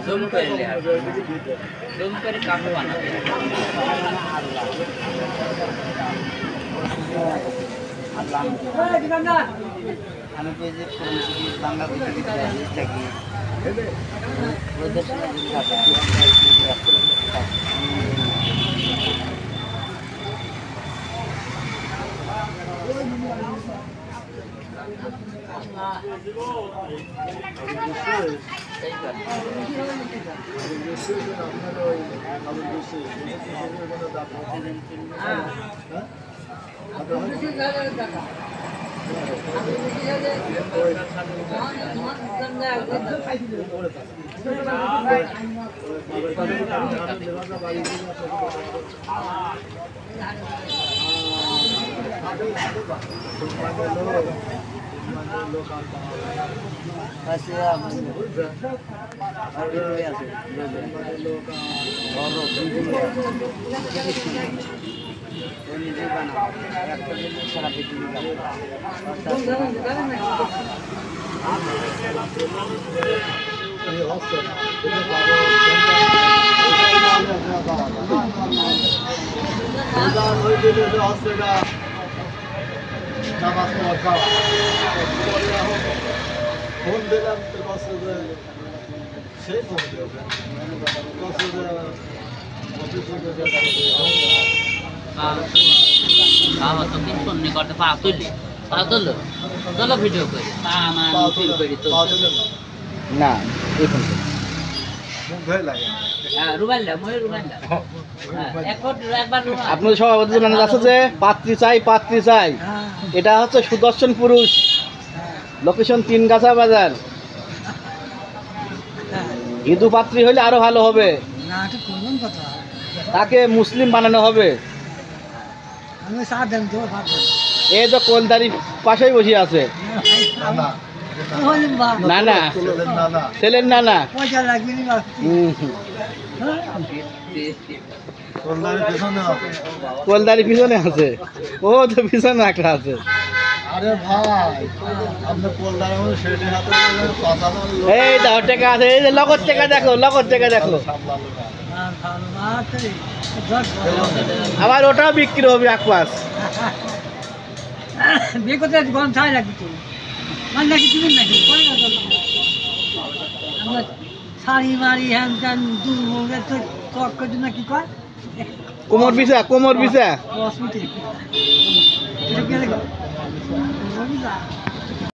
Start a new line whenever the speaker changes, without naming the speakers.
zoom করে লে zoom করে কাফে বানাবে আমি তো যে বাংলা ভিডিও দেখি ওদের ভিডিও করি না আপনার সভাপতি জানা যাচ্ছে যে পাত্রী চাই এটা হচ্ছে সুদর্শন পুরুষ লোকেশন 3 গাছা বাজার হিন্দু পাত্রী হলে আরো ভালো হবে তাকে মুসলিম বানানো হবে এই তো কোলদারি পাশেই বসে আছে নানা ছেলের নানা কোলদারি পিছনে আছে ও তো পিছনে একটা আছে এই দাও টাকা আছে এই যে লগর টাকা দেখো আবার ওটাও বিক্রি হবে এক পাশ শাড়ি মারি হ্যান ত্যান কি কয় কোমর বিছা